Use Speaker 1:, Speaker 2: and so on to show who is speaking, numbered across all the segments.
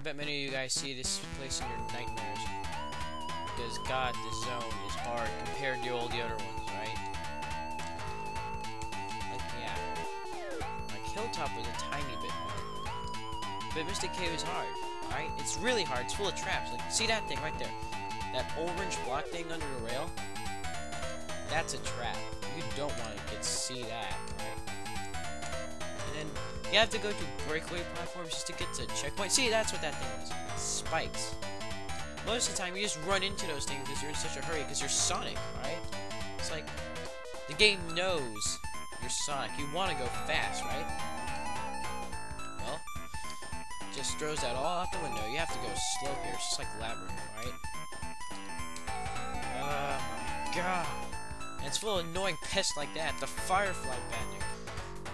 Speaker 1: bet many of you guys see this place in your nightmares. Because, God, this zone is hard compared to all the other ones, right? Like, yeah. Like, Hilltop was a tiny bit hard. But Mystic Cave is hard, right? It's really hard. It's full of traps. Like, see that thing right there? That orange block thing under the rail? That's a trap. You don't want to see that, right? And then you have to go through breakaway platforms just to get to a checkpoint. See, that's what that thing was. Spikes. Most of the time, you just run into those things because you're in such a hurry because you're Sonic, right? It's like, the game knows you're Sonic. You want to go fast, right? Well, just throws that all out the window. You have to go slow here. It's just like Labyrinth, right? Oh my god. And it's full of annoying pests like that. The Firefly Bandit.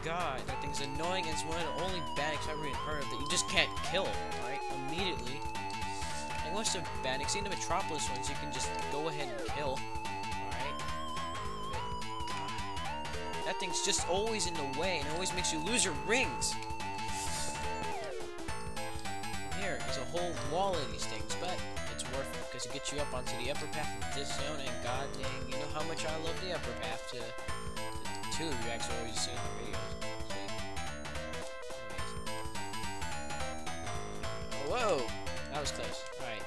Speaker 1: God, that thing's annoying, and it's one of the only bandits I've ever even heard of that you just can't kill, right? Immediately. Like most of the bandits, even the Metropolis ones, you can just go ahead and kill. Alright? That thing's just always in the way, and it always makes you lose your rings. And here, there's a whole wall of these things, but it's worth it, because it gets you up onto the upper path of this zone, and god dang, you know how much I love the upper path to the two you actually always see in the videos. See? Whoa! That was close. Alright.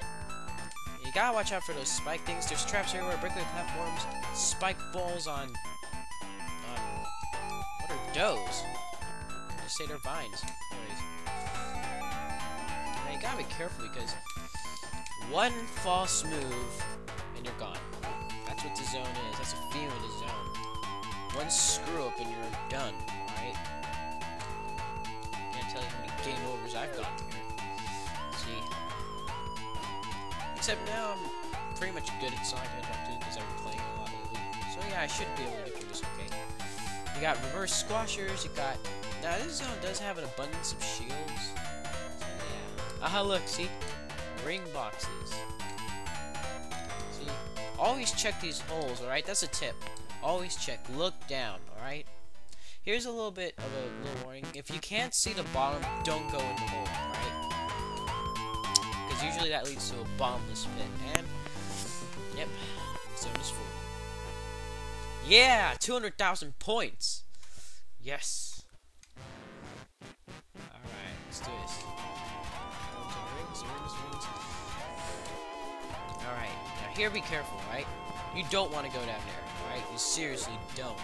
Speaker 1: You gotta watch out for those spike things. There's traps everywhere, breakaway platforms, spike balls on what are those? Just say they're vines. Anyways. Now you gotta be careful because one false move and you're gone. That's what the zone is. That's a feel in the zone. One screw up and you're done, alright? Can't tell you how many game overs I've gone here. See? Except now I'm pretty much good at Sonic Hedgehog 2 because I've been playing a lot lately. So yeah, I should be able to get through this okay. You got reverse squashers, you got... Now this zone does have an abundance of shields. So yeah. Aha, look, see? Ring boxes. See? Always check these holes, alright? That's a tip. Always check. Look down, alright? Here's a little bit of a little warning. If you can't see the bottom, don't go in the hole, alright? Because usually that leads to a bottomless pit. And, yep, zone is full. Yeah! 200,000 points! Yes! Alright, let's do this. Rings. Alright, now here be careful, right? You don't want to go down there, right? You seriously don't.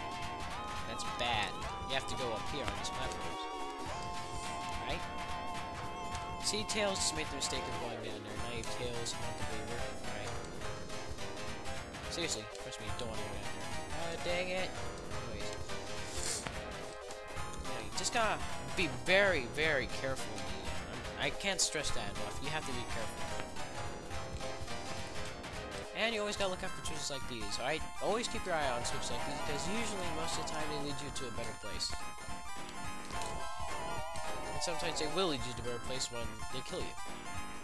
Speaker 1: That's bad. You have to go up here on these platforms. Right? See, Tails just made the mistake of going down there. Now you have Tails, not the believer. Right? Seriously, trust me, you don't want to go down there. Dang it. Anyways. Yeah, you just gotta be very, very careful. I can't stress that enough. You have to be careful. And you always gotta look out for switches like these, alright? Always keep your eye on switches like these, because usually, most of the time, they lead you to a better place. And sometimes they will lead you to a better place when they kill you.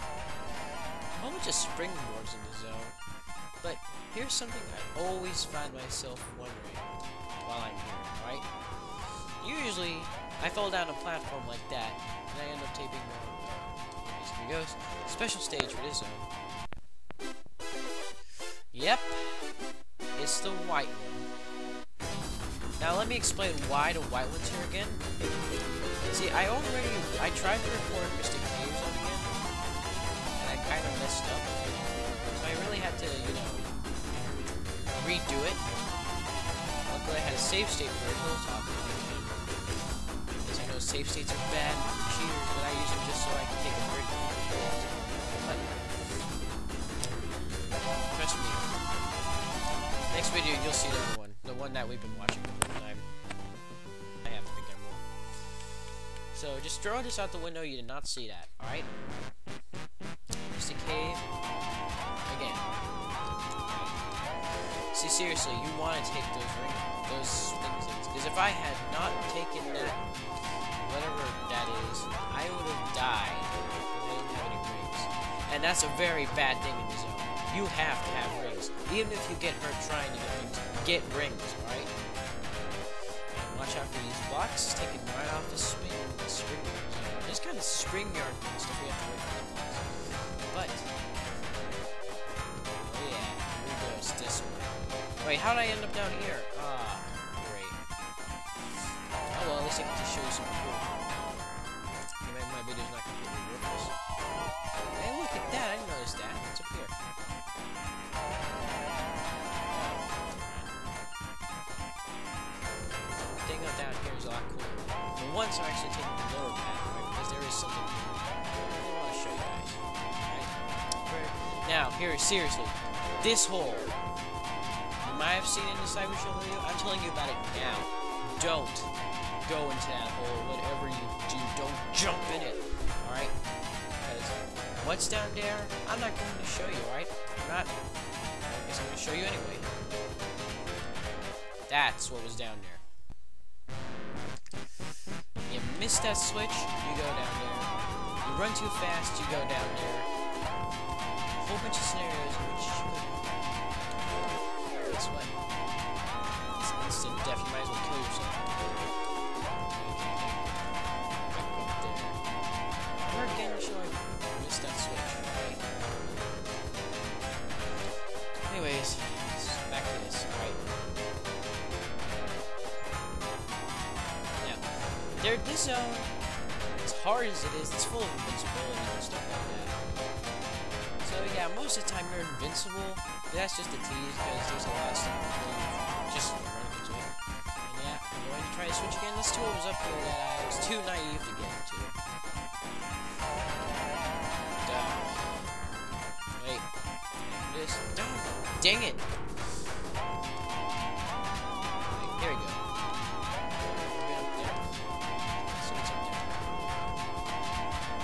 Speaker 1: A whole bunch of springboards in the zone. But here's something I always find myself wondering while I'm here, right? Usually, I fall down a platform like that, and I end up taping here he goes. Special stage for this zone. Yep, it's the white one. Now let me explain why the white one's here again. See, I tried to record Mystic Cave Zone again, and I kind of messed up. So I really had to, you know, redo it. Luckily I had a save state for a Hilltop. Because I know save states are bad for cheaters, but I use them just so I can take a break. But, trust me. Next video, you'll see the other one. The one that we've been watching the whole time. I have to think I will. So, just throw this out the window. You did not see that, alright? Mystic Cave. Again. See, seriously, you want to take those things. Because if I had not taken that, whatever that is, I would have died. I didn't have any rings. And that's a very bad thing in the zone. You have to have rings. Even if you get hurt trying to get rings, alright? And watch out for these blocks, taking right off the spring. This kind of spring yard and stuff we have to wait for the boss. But oh yeah, here goes this one. Wait, how did I end up down here? Ah, great. Oh well, at least I get to show you some cool. Maybe my video's not completely worthless. Hey, look at that! I didn't notice that. What's up here? The thing down here is a lot cooler. For once, I'm actually taking the lower path, right? Because there is something I want to show you guys. Right? Now, here, seriously, this hole. You might have seen it in the Cyber Show video. I'm telling you about it now. Don't go into that hole. Whatever you do, don't jump in it. Alright? Because what's down there, I'm not going to show you, alright? I'm not. I guess I'm going to show you anyway. That's what was down there. You miss that switch, you go down there. You run too fast, you go down there. A whole bunch of scenarios in which you go down there. Guess what? It's instant death. You might as well kill yourself. Back up there. Never again shall I miss that switch, right? Anyways, back to this, right? This zone, as hard as it is, it's full of invincibility and stuff like that. So yeah, most of the time you're invincible, but that's just a tease because there's a lot of stuff just running into it. And yeah, I'm going to try to switch again. This tool was up here that I was too naive to get into. Wait, this, dang it! Right, there we go.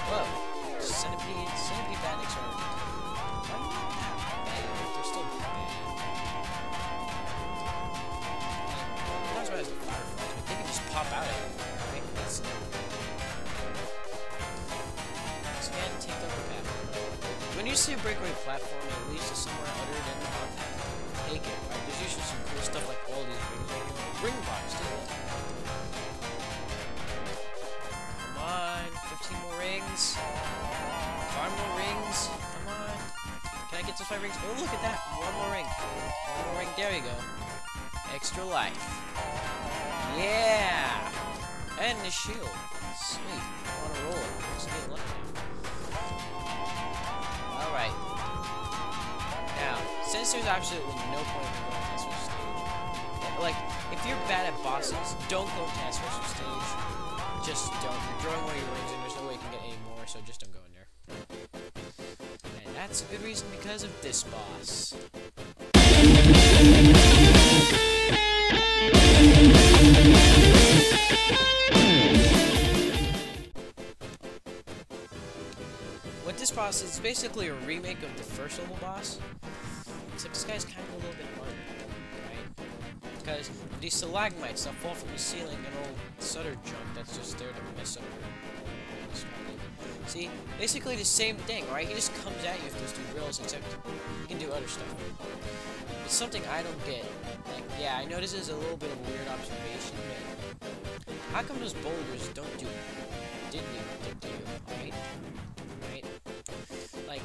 Speaker 1: Whoa! Centipede bandits are not that bad. They're still bad. That's why there's fireflies, but they can just pop out at you, right? That's no. Scan, take the upper path. When you see a breakaway platform that leads to somewhere other than the path, take it, right? There's usually some cool stuff like all these rings right here. Ring box, too. 15 more rings. 5 more rings. Come on. Can I get to 5 rings? Oh, look at that. One more ring. One more ring. There you go. Extra life. Yeah. And the shield. Sweet. I want to roll it. Just get lucky. Alright. Now, since there's absolutely no point in going to Switch stage, like, if you're bad at bosses, don't go to that Switch stage. Just don't. You're drawing one of your rings and there's no way you can get any more, so just don't go in there. And that's a good reason because of this boss. What this boss is basically a remake of the first level boss, except this guy's kind of a little bit harder, right? Because these stalagmites that fall from the ceiling and old Sutter junk that's just there to mess up your... See? Basically the same thing, right? He just comes at you with those 2 drills, except he can do other stuff. It's something I don't get. Like, yeah, I know this is a little bit of a weird observation, but how come those boulders don't do you, right? Right? Like,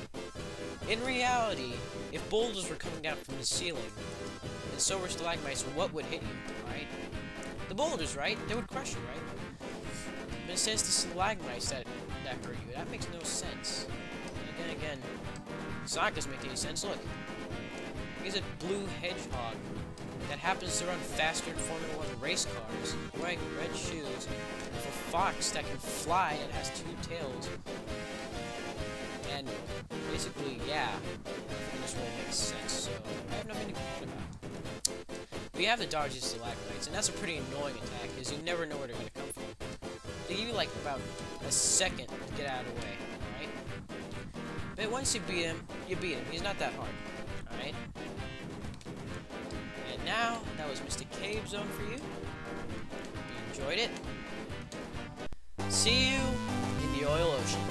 Speaker 1: in reality, if boulders were coming down from the ceiling, and so were stalagmites, what would hit you, right? The boulders, right? They would crush you, right? But it says the stalagmites that hurt you. That makes no sense. And again, Sonic doesn't make any sense. Look. He's a blue hedgehog that happens to run faster in Formula 1 race cars, wearing red shoes, with a fox that can fly and has 2 tails. And basically, yeah, this won't make sense, so I have nothing to complain about. We have to dodge these stalagmites, and that's a pretty annoying attack, because you never know where they're going to come from. They give you like about a second to get out of the way, alright? But once you beat him, you beat him. He's not that hard, alright? And now, that was Mr. Cave Zone for you. If you enjoyed it, see you in the Oil Ocean.